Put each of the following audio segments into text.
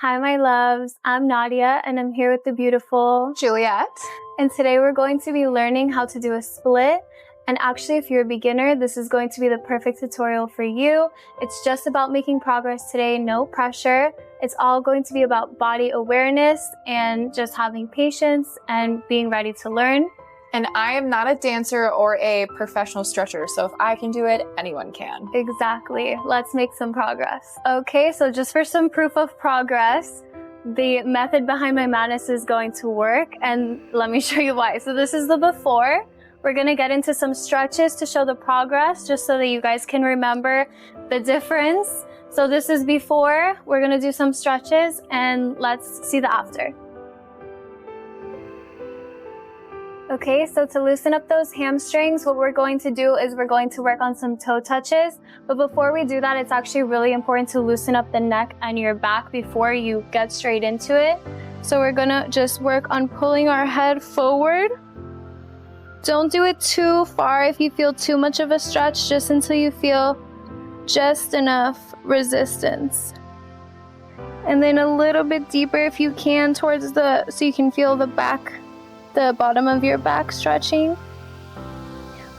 Hi, my loves. I'm Nadia, and I'm here with the beautiful Juliet. And today we're going to be learning how to do a split. And actually, if you're a beginner, this is going to be the perfect tutorial for you. It's just about making progress today, no pressure. It's all going to be about body awareness and just having patience and being ready to learn. And I am not a dancer or a professional stretcher, so if I can do it, anyone can. Exactly. Let's make some progress. Okay, so just for some proof of progress, the method behind my madness is going to work, and let me show you why. So this is the before. We're gonna get into some stretches to show the progress, just so that you guys can remember the difference. So this is before. We're gonna do some stretches, and let's see the after. Okay, so to loosen up those hamstrings, what we're going to do is we're going to work on some toe touches. But before we do that, it's actually really important to loosen up the neck and your back before you get straight into it. So we're gonna just work on pulling our head forward. Don't do it too far if you feel too much of a stretch, just until you feel just enough resistance. And then a little bit deeper if you can towards so you can feel the bottom of your back stretching.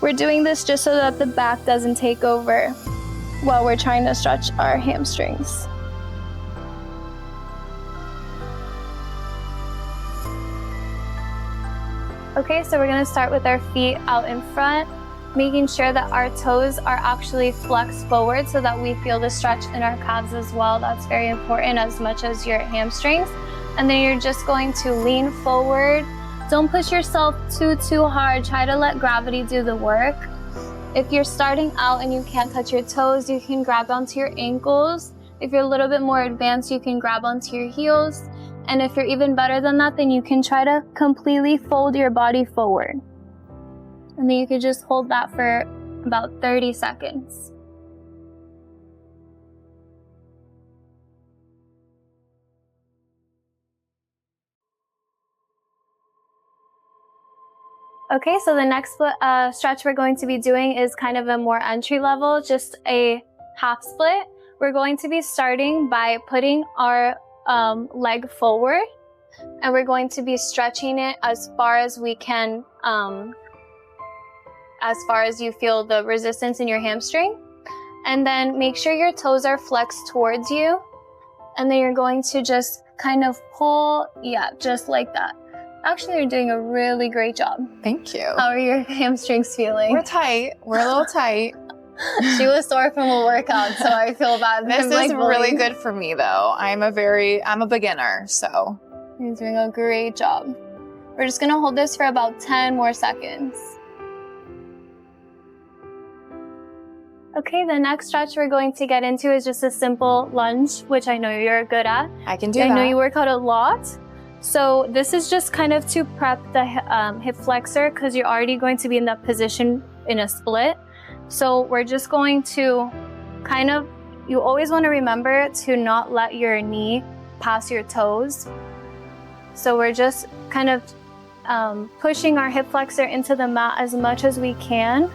We're doing this just so that the back doesn't take over while we're trying to stretch our hamstrings. Okay, so we're gonna start with our feet out in front, making sure that our toes are actually flexed forward so that we feel the stretch in our calves as well. That's very important as much as your hamstrings. And then you're just going to lean forward. Don't push yourself too hard. Try to let gravity do the work. If you're starting out and you can't touch your toes, you can grab onto your ankles. If you're a little bit more advanced, you can grab onto your heels. And if you're even better than that, then you can try to completely fold your body forward. And then you can just hold that for about 30 seconds. Okay, so the next stretch we're going to be doing is kind of a more entry level, just a half split. We're going to be starting by putting our leg forward, and we're going to be stretching it as far as we can, as far as you feel the resistance in your hamstring. And then make sure your toes are flexed towards you, and then you're going to just kind of pull, yeah, just like that. Actually, you're doing a really great job. Thank you. How are your hamstrings feeling? We're tight. We're a little tight. She was sore from a workout, so I feel bad. This is really good for me, though. I'm a beginner, so. You're doing a great job. We're just gonna hold this for about 10 more seconds. Okay, the next stretch we're going to get into is just a simple lunge, which I know you're good at. I can do that. I know you work out a lot. So this is just kind of to prep the hip flexor, because you're already going to be in that position in a split. So we're just going to you always want to remember to not let your knee pass your toes. So we're just kind of pushing our hip flexor into the mat as much as we can.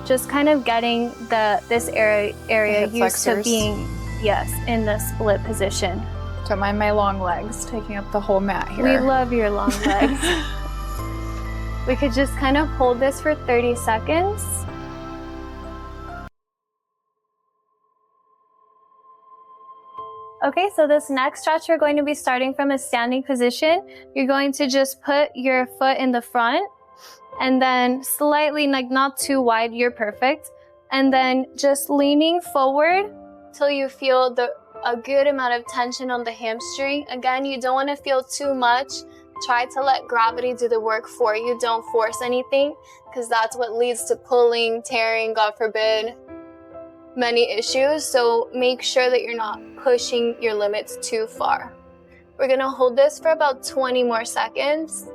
Just kind of getting this area used to being, yes, in the split position. Don't mind my long legs taking up the whole mat here. We love your long legs. We could just kind of hold this for 30 seconds. Okay, so this next stretch, we're going to be starting from a standing position. You're going to just put your foot in the front, and then slightly, like not too wide, you're perfect. And then just leaning forward till you feel a good amount of tension on the hamstring. Again, you don't want to feel too much. Try to let gravity do the work for you. Don't force anything, because that's what leads to pulling, tearing, God forbid, many issues. So make sure that you're not pushing your limits too far. We're gonna hold this for about 20 more seconds.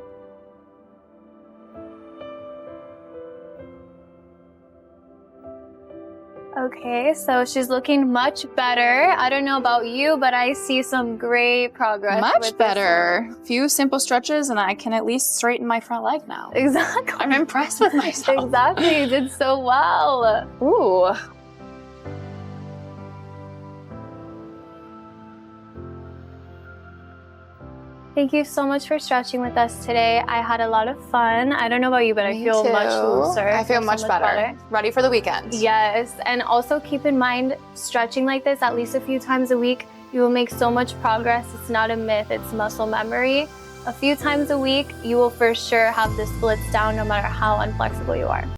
Okay, so she's looking much better. I don't know about you, but I see some great progress. Much better. Few simple stretches and I can at least straighten my front leg now. Exactly. I'm impressed with myself. Exactly, you did so well. Ooh. Thank you so much for stretching with us today. I had a lot of fun. I don't know about you, but Me I feel too. much looser. I feel so much better. Ready for the weekend. Yes, and also keep in mind, stretching like this at least a few times a week, you will make so much progress. It's not a myth, it's muscle memory. A few times a week, you will for sure have the splits down no matter how unflexible you are.